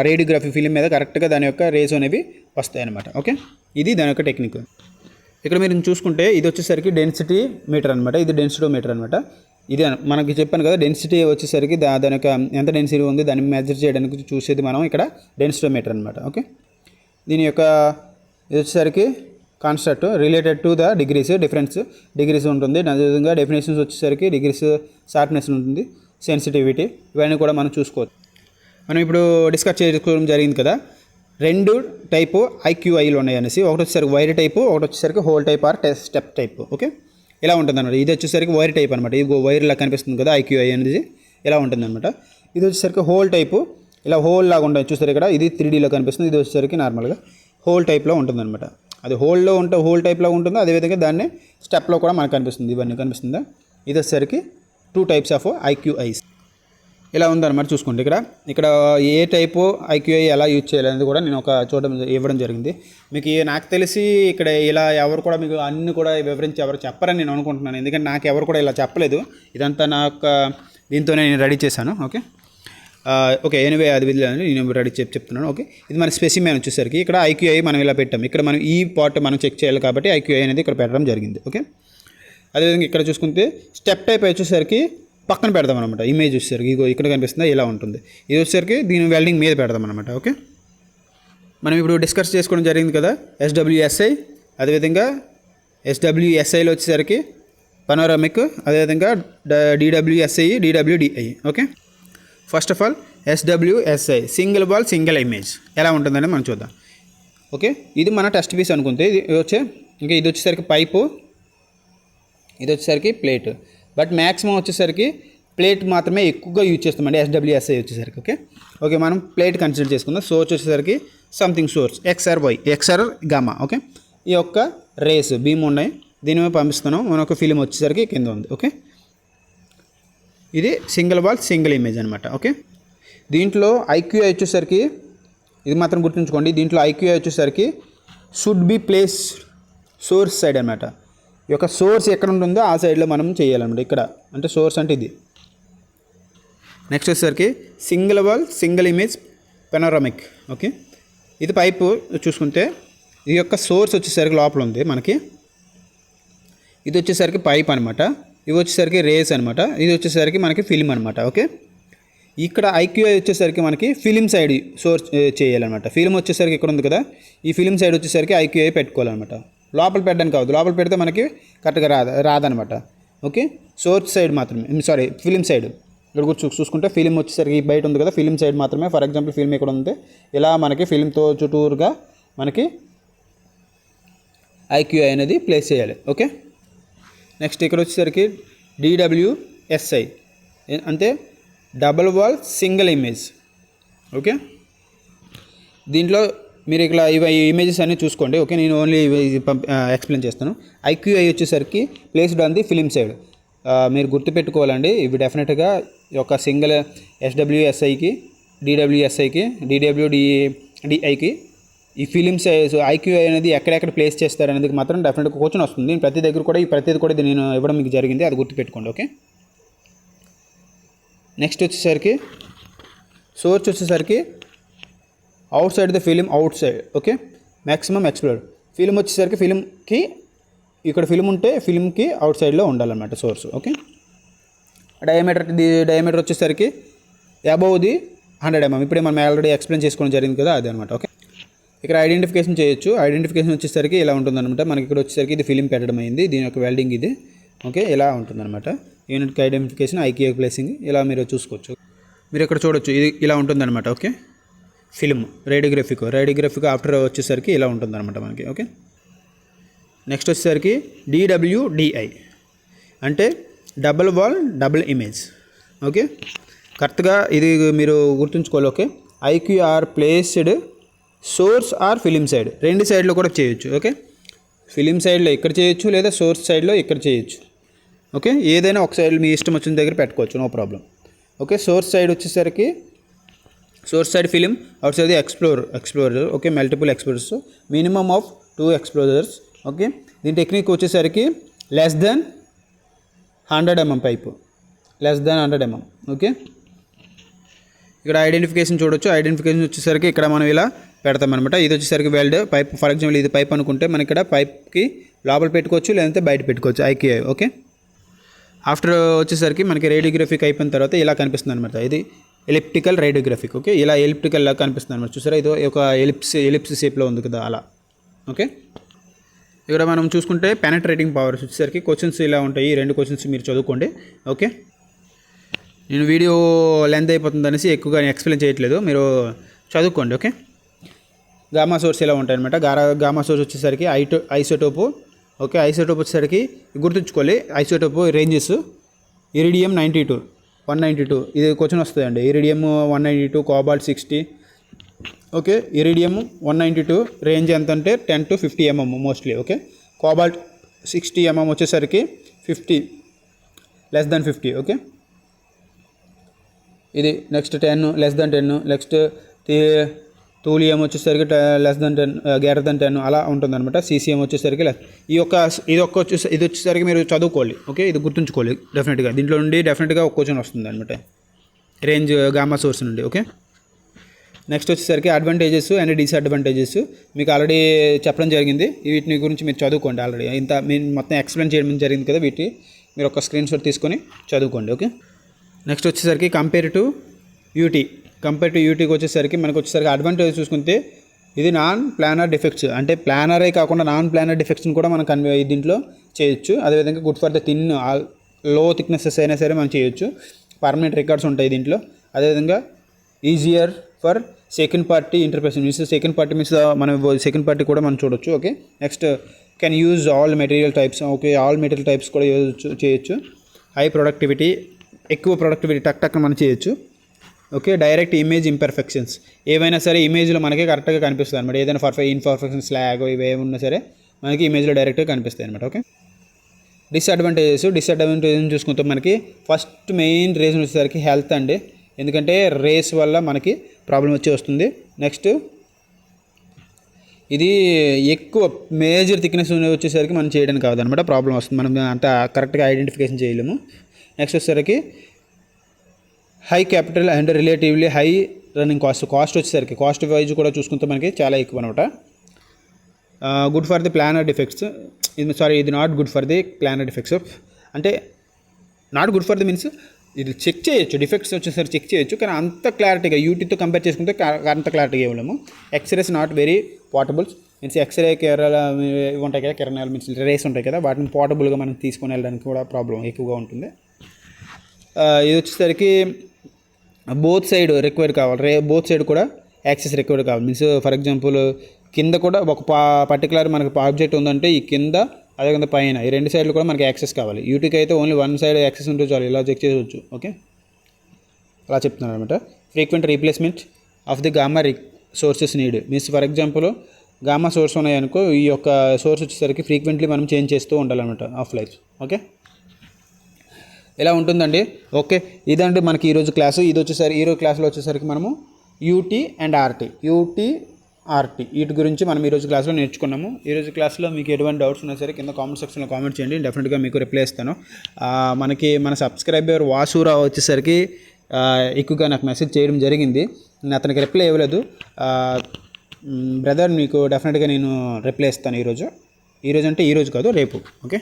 రేడియోగ్రఫీ ఫిల్మ్ మీద కరెక్ట్గా దాని యొక్క రేస్ అనేవి వస్తాయి అన్నమాట. ఓకే, ఇది దాని యొక్క టెక్నిక్. ఇక్కడ మీరు చూసుకుంటే ఇది వచ్చేసరికి డెన్సిటీ మీటర్ అనమాట. ఇది డెన్సిటోమీటర్ అనమాట. ఇది మనకి చెప్పాను కదా, డెన్సిటీ వచ్చేసరికి దాని యొక్క ఎంత డెన్సిటీ ఉంది దాన్ని మెజర్ చేయడానికి చూసేది మనం ఇక్కడ డెన్సిటోమీటర్ అనమాట. ఓకే, దీని యొక్క ఇది వచ్చేసరికి construct related to the degrees ఉంటుంది. అదేవిధంగా డెఫినేషన్స్ వచ్చేసరికి డిగ్రీస్, షార్ప్నెస్ ఉంటుంది, సెన్సిటివిటీ, ఇవన్నీ కూడా మనం చూసుకోవచ్చు. మనం ఇప్పుడు డిస్కస్ చేసుకోవడం జరిగింది కదా, 2 టైపు IQIలు ఉన్నాయి అనేసి. ఒకటి వచ్చేసరికి వైర్ టైపు, ఒకటి వచ్చేసరికి hole type or step type. Okay, ఇలా ఉంటుంది అనమాట. ఇది వచ్చేసరికి వైర్ టైప్ అనమాట. ఇది వైర్ లాగా కనిపిస్తుంది కదా IQI అనేది, ఇలా ఉంటుంది అనమాట. ఇది వచ్చేసరికి హోల్ టైపు, ఇలా హోల్ లాగా ఉంటుంది చూస్తారు ఇక్కడ, ఇది 3Dలో కనిపిస్తుంది. ఇది వచ్చేసరికి నార్మల్గా హోల్ టైప్లో ఉంటుంది అనమాట. అది హోల్ టైప్లో ఉంటుంది. అదేవిధంగా దాన్ని స్టెప్లో కూడా మనకు కనిపిస్తుంది. ఇవన్నీ కనిపిస్తుందా. ఇది వచ్చేసరికి 2 types ఆఫ్ IQIs. ఇలా ఉందన్నమాట. చూసుకోండి ఇక్కడ ఏ టైపు IQI ఎలా యూజ్ చేయాలనేది కూడా నేను ఒక చోట ఇవ్వడం జరిగింది. మీకు నాకు తెలిసి ఇక్కడ ఇలా ఎవరు కూడా మీకు అన్ని కూడా వివరించి ఎవరు చెప్పరని నేను అనుకుంటున్నాను. ఎందుకంటే నాకు ఎవరు కూడా ఇలా చెప్పలేదు. ఇదంతా నా యొక్క దీంతోనే నేను రెడీ చేశాను. ఓకే ఎనీవే అది వదిలేదని నేను రెడీ చెప్తున్నాను. ఓకే, ఇది మన స్పెసిమెన్ వచ్చేసరికి ఇక్కడ IQI మనం ఇలా పెట్టాం. ఇక్కడ మనం ఈ పార్ట్ మనం చెక్ చేయాలి కాబట్టి IQI అనేది ఇక్కడ పెట్టడం జరిగింది. ఓకే, అదేవిధంగా ఇక్కడ చూసుకుంటే స్టెప్ టైప్ వచ్చేసరికి పక్కన పెడదాం అనమాట. ఇమేజ్ వచ్చేసరికి ఇగో ఇక్కడ కనిపిస్తుందా, ఇలా ఉంటుంది. ఇది వచ్చేసరికి దీని వెల్డింగ్ మీద పెడదాం అనమాట. ఓకే, మనం ఇప్పుడు డిస్కస్ చేసుకోవడం జరిగింది కదా SWSI, అదేవిధంగా SWSIలో వచ్చేసరికి పనోరామిక్, అదేవిధంగా DWDI. Okay, first of all SWSI single wall single image ఎలా ఉంటుందని మనం చూద్దాం. ఓకే, ఇది మన టెస్ట్ పీస్ అనుకుంటే ఇది ఇంకా ఇది వచ్చేసరికి పైపు, ఇది వచ్చేసరికి ప్లేట్. బట్ మ్యాక్సిమం వచ్చేసరికి ప్లేట్ మాత్రమే ఎక్కువగా యూజ్ చేస్తామండి SWSI వచ్చేసరికి. ఓకే, మనం ప్లేట్ కన్సిడర్ చేసుకుందాం. సోర్స్ వచ్చేసరికి something source XR gamma. Okay, ఈ యొక్క రేస్ బీమ్ ఉన్నాయి, దీని మీద పంపిస్తున్నాం. మన ఒక ఫిలిం వచ్చేసరికి కింద ఉంది. ఓకే, ఇది సింగిల్ వాల్ సింగిల్ ఇమేజ్ అనమాట. ఓకే, దీంట్లో IQI వచ్చేసరికి ఇది మాత్రం గుర్తుంచుకోండి. దీంట్లో IQI వచ్చేసరికి should be place source side అనమాట. ఈ యొక్క సోర్స్ ఎక్కడ ఉంటుందో ఆ సైడ్లో మనం చేయాలన్నమాట. ఇక్కడ అంటే సోర్స్ అంటే ఇది. నెక్స్ట్ వచ్చేసరికి single wall single image panoramic. Okay, ఇది పైపు చూసుకుంటే ఈ యొక్క సోర్స్ వచ్చేసరికి లోపల ఉంది మనకి. ఇది వచ్చేసరికి పైప్ అనమాట. ఇవి వచ్చేసరికి రేస్ అనమాట. ఇది వచ్చేసరికి మనకి ఫిలిం అనమాట. ఓకే, ఇక్కడ IQI వచ్చేసరికి మనకి ఫిలిం సైడ్ సోర్స్ చేయాలన్నమాట. ఫిలిం వచ్చేసరికి ఇక్కడ ఉంది కదా, ఈ ఫిలిం సైడ్ వచ్చేసరికి IQI పెట్టుకోవాలన్నమాట. లోపల పెట్టడానికి కావద్దు, లోపల పెడితే మనకి కరెక్ట్గా రాదనమాట. ఓకే, సోర్స్ సైడ్ మాత్రమే, ఫిలిం సైడ్. ఇక్కడ కూడా చూసుకుంటే ఫిలిం వచ్చేసరికి బయట ఉంది కదా, ఫిలిం సైడ్ మాత్రమే. ఫర్ ఎగ్జాంపుల్ ఫిలిం ఇక్కడ ఉంది, ఇలా మనకి ఫిలింతో చుట్టూరుగా మనకి IQI అనేది ప్లేస్ చేయాలి. ఓకే, నెక్స్ట్ ఇక్కడ వచ్చేసరికి DWSI అంటే double wall single image. Okay, దీంట్లో మీరు ఇక్కడ ఇవి ఇమేజెస్ అన్నీ చూసుకోండి. ఓకే, నేను ఓన్లీ ఎక్స్ప్లెయిన్ చేస్తాను. IQI వచ్చేసరికి placed on the film side. మీరు గుర్తుపెట్టుకోవాలండి, ఇవి డెఫినెట్గా ఒక సింగిల్ SWSIకి, DWSIకి, DWDIకి ఈ ఫిలిం సైజ్ ఐక్యూఐ అనేది ఎక్కడెక్కడ ప్లేస్ చేస్తారు అనేది మాత్రం డెఫినెట్గా క్వశ్చన్ వస్తుంది. ప్రతి దగ్గర కూడా ఈ ప్రతిది కూడా నేను ఇవ్వడం మీకు జరిగింది, అది గుర్తుపెట్టుకోండి. ఓకే, నెక్స్ట్ వచ్చేసరికి సోర్స్ వచ్చేసరికి out side the film out side. Okay, maximum explore. Film వచ్చేసరికి ఫిలింకి ఇక్కడ ఫిలిం ఉంటే ఫిలింకి అవుట్ సైడ్లో ఉండాలన్నమాట సోర్స్. ఓకే, డయామీటర్ వచ్చేసరికి అబౌవ్ ది 100 mm. ఇప్పుడే మనం ఆల్రెడీ ఎక్స్ప్లెయిన్ చేసుకోవడం జరిగింది కదా, అది అనమాట. ఓకే, ఇక్కడ ఐడెంటిఫికేషన్ చేయొచ్చు. ఐడెంటిఫికేషన్ వచ్చేసరికి ఇలా ఉంటుందన్నమాట. మనకి ఇక్కడ వచ్చేసరికి ఇది ఫిలిం పెట్టడం అయింది, దీని యొక్క వెల్డింగ్ ఇది. ఓకే, ఇలా ఉంటుందన్నమాట. యూనిట్కి ఐడెంటిఫికేషన్, ఐక్యూఐ ప్లేసింగ్ ఇలా మీరు చూసుకోవచ్చు. మీరు ఇక్కడ చూడొచ్చు, ఇది ఇలా ఉంటుందన్నమాట. ఓకే, ఫిలిం రేడియోగ్రఫిక్ ఆఫ్టర్ వచ్చేసరికి ఇలా ఉంటుందన్నమాట మనకి. ఓకే, నెక్స్ట్ వచ్చేసరికి DWDI అంటే double wall double image. Okay, కరెక్ట్గా ఇది మీరు గుర్తుంచుకోవాలి. Okay, IQR placed source or film side, రెండు సైడ్లో కూడా చేయొచ్చు. ఓకే, ఫిలిం సైడ్లో ఇక్కడ చేయొచ్చు, లేదా సోర్స్ సైడ్లో ఇక్కడ చేయొచ్చు. ఓకే, ఏదైనా ఒక సైడ్ మీ ఇష్టం వచ్చిన దగ్గర పెట్టుకోవచ్చు, no problem. Okay, source side వచ్చేసరికి source side film, outside explorer. Okay, multiple explorers, minimum of 2 explorers. Okay, దీని టెక్నిక్ వచ్చేసరికి less than 100 mm pipe, less than 100 mm. Okay, ఇక్కడ ఐడెంటిఫికేషన్ చూడొచ్చు. ఐడెంటిఫికేషన్ వచ్చేసరికి ఇక్కడ మనం ఇలా పెడతామన్నమాట. ఇది వచ్చేసరికి వెల్డ్ పైప్. ఫర్ ఎగ్జాంపుల్ ఇది పైప్ అనుకుంటే మనం ఇక్కడ పైప్కి లోపల పెట్టుకోవచ్చు, లేదంటే బయట పెట్టుకోవచ్చు, ఐక్యూఐ. ఓకే, ఆఫ్టర్ వచ్చేసరికి మనకి రేడియోగ్రఫిక్ అయిపోయిన తర్వాత ఇలా కనిపిస్తుంది అనమాట. ఇది ఎలిప్టికల్ రేడియోగ్రఫిక్. ఓకే, ఇలా ఎలిప్టికల్ లాగా కనిపిస్తుంది అనమాట. చూసారా, ఇది ఒక ఎలిప్స్ షేప్లో ఉంది కదా, అలా. ఓకే, ఇక్కడ మనం చూసుకుంటే పెనట్రేటింగ్ పవర్ వచ్చేసరికి క్వశ్చన్స్ ఇలా ఉంటాయి. ఈ 2 క్వశ్చన్స్ మీరు చదువుకోండి. ఓకే, నేను వీడియో లెంత్ అయిపోతుంది అనేసి ఎక్కువగా ఎక్స్ప్లెయిన్ చేయట్లేదు, మీరు చదువుకోండి. ఓకే, గామా సోర్స్ ఇలా ఉంటాయి అనమాట. గామా సోర్స్ వచ్చేసరికి ఐసోటోపు. ఓకే, ఐసోటోప్ వచ్చేసరికి గుర్తుంచుకోవాలి. ఐసోటోపు రేంజెస్ ఇరిడియం 92, 192 ఇది క్వశ్చన్ వస్తుందండి. Iridium 192, cobalt 60. Okay, iridium 192 range ఎంత అంటే 10 to 50 mm mostly. Okay, cobalt 60 mm వచ్చేసరికి 50, లెస్ దాన్ 50. ఓకే, ఇది నెక్స్ట్ 10, లెస్ దాన్ 10. నెక్స్ట్ తూలియం వచ్చేసరికి లెస్ దాన్ 10, గ్రేటర్ దాన్ 10 అలా ఉంటుందన్నమాట. CCM వచ్చేసరికి ఇది వచ్చేసరికి మీరు చదువుకోవాలి. ఓకే, ఇది గుర్తుంచుకోవాలి డెఫినెట్గా. దీంట్లో నుండి డెఫినెట్గా ఒక క్వశ్చన్ వస్తుంది అనమాట, రేంజ్ గామా సోర్స్ నుండి. ఓకే, నెక్స్ట్ వచ్చేసరికి అడ్వాంటేజెస్ అండ్ డిసడ్వాంటేజెస్ మీకు ఆల్రెడీ చెప్పడం జరిగింది. వీటిని గురించి మీరు చదువుకోండి. ఆల్రెడీ ఇంత మీరు మొత్తం ఎక్స్ప్లెయిన్ చేయడం జరిగింది కదా, వీటి మీరు ఒక స్క్రీన్ షాట్ తీసుకొని చదువుకోండి. ఓకే, నెక్స్ట్ వచ్చేసరికి కంపేర్ టు యూటీకి వచ్చేసరికి మనకు వచ్చేసరికి అడ్వాంటేజ్ చూసుకుంటే ఇది నాన్ ప్లానర్ డిఫెక్ట్స్, అంటే ప్లానరే కాకుండా నాన్ ప్లానర్ డిఫెక్ట్స్ని కూడా మనం దీంట్లో చేయొచ్చు. అదేవిధంగా గుడ్ ఫర్ ద థిన్ లో థిక్నెసెస్ అయినా సరే మనం చేయొచ్చు. పర్మనెంట్ రికార్డ్స్ ఉంటాయి దీంట్లో. అదేవిధంగా easier for second party interpretation means second party means మనం సెకండ్ పార్టీ కూడా మనం చూడొచ్చు. Okay, next can use all material types. Okay, all material types కూడా చేయొచ్చు. హై ప్రొడక్టివిటీ, ఎక్కువ ప్రొడక్టివిటీ టక్ మనం చేయొచ్చు. ఓకే, డైరెక్ట్ ఇమేజ్ ఇంపర్ఫెక్షన్స్, ఏవైనా సరే ఇమేజ్లో మనకి కరెక్ట్గా కనిపిస్తుంది అనమాట. ఏదైనా ఇన్పర్ఫెక్షన్స్ స్లాగ్ ఇవి ఏమున్నా సరే మనకి ఇమేజ్లో డైరెక్ట్గా కనిపిస్తాయి అనమాట. ఓకే, డిసడ్వాంటేజెస్ చూసుకుంటే మనకి ఫస్ట్ మెయిన్ రీజన్ వచ్చేసరికి హెల్త్ అండి. ఎందుకంటే రేస్ వల్ల మనకి ప్రాబ్లం వస్తుంది. నెక్స్ట్ ఇది ఎక్కువ మేజర్ థిక్నెస్ వచ్చేసరికి మనం చేయడానికి కాదనమాట, ప్రాబ్లం వస్తుంది. మనం అంత కరెక్ట్గా ఐడెంటిఫికేషన్ చేయలేము. నెక్స్ట్ వచ్చేసరికి high capital and relatively high running cost వచ్చేసరికి కాస్ట్ వైజ్ కూడా చూసుకుంటే మనకి చాలా ఎక్కువ అనమాట. Good for the planar defects, ఇది not good for the planar defects. అంటే not good for the means ఇది చెక్ చేయొచ్చు, డిఫెక్ట్స్ వచ్చేసరికి చెక్ చేయొచ్చు, కానీ అంత క్లారిటీగా యూటీతో కంపేర్ చేసుకుంటే అంత క్లారిటీగా ఇవ్వలేము. X-rays not very portables means X-ray కేరళ ఉంటాయి కదా, కిరణాలు మీన్స్ రేస్ ఉంటాయి కదా, వాటిని పోర్టబుల్గా మనం తీసుకొని వెళ్ళడానికి కూడా ప్రాబ్లం ఎక్కువగా ఉంటుంది. ఇది వచ్చేసరికి బోత్ సైడ్ రిక్వైర్ కావాలి, బోత్ సైడ్ కూడా యాక్సెస్ రిక్వైర్ కావాలి. మీన్స్ ఫర్ ఎగ్జాంపుల్ కింద కూడా ఒక పర్టికులర్ మనకి ఆబ్జెక్ట్ ఉందంటే ఈ కింద అదేవిధంగా పైన ఈ 2 సైడ్లు కూడా మనకి యాక్సెస్ కావాలి. యూటీకి అయితే ఓన్లీ 1 సైడ్ యాక్సెస్ ఉంటే చాలు, ఇలా చెక్ చేయవచ్చు. ఓకే, అలా చెప్తున్నాను అనమాట. Frequent replacement of the gamma sources need means for example gamma source ఉన్నాయనుకో, ఈ యొక్క సోర్స్ వచ్చేసరికి ఫ్రీక్వెంట్లీ మనం చేంజ్ చేస్తూ ఉండాలన్నమాట ఆఫ్ లైఫ్. ఓకే, ఇలా ఉంటుందండి. ఓకే, ఇదంటే మనకి ఈరోజు క్లాసు. ఇది వచ్చేసరికి ఈరోజు క్లాస్లో వచ్చేసరికి మనము UT and RT, UT RT వీటి గురించి మనం ఈరోజు క్లాస్లో నేర్చుకున్నాము. ఈరోజు క్లాస్లో మీకు ఎటువంటి డౌట్స్ ఉన్నా సరే కింద కామెంట్ సెక్షన్లో కామెంట్ చేయండి, డెఫినెట్గా మీకు రిప్లై ఇస్తాను. మన సబ్స్క్రైబర్ వాసురావు వచ్చేసరికి ఎక్కువగా నాకు మెసేజ్ చేయడం జరిగింది. నేను అతనికి రిప్లై ఇవ్వలేదు. బ్రదర్ మీకు డెఫినెట్గా నేను రిప్లై ఇస్తాను ఈరోజు అంటే ఈరోజు కాదు, రేపు. ఓకే,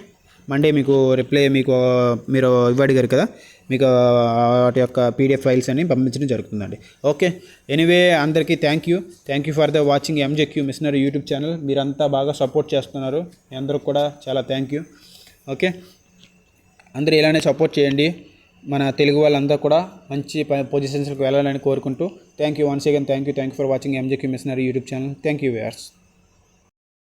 మండే మీకు రిప్లై మీరు ఇవ్వడిగారు కదా, మీకు వాటి యొక్క పీడిఎఫ్ ఫైల్స్ అన్ని పంపించడం జరుగుతుందండి. ఓకే, ఎనీవే అందరికీ thank you for the watching MJQ missionary YouTube channel. మీరంతా బాగా సపోర్ట్ చేస్తున్నారు, మీ అందరికి కూడా చాలా థ్యాంక్ యూ. ఓకే, అందరూ ఇలానే సపోర్ట్ చేయండి. మన తెలుగు వాళ్ళంతా కూడా మంచి పొజిషన్స్కి వెళ్ళాలని కోరుకుంటూ thank you once again. Thank you for watching MJQ missionary YouTube channel. Thank you viewers.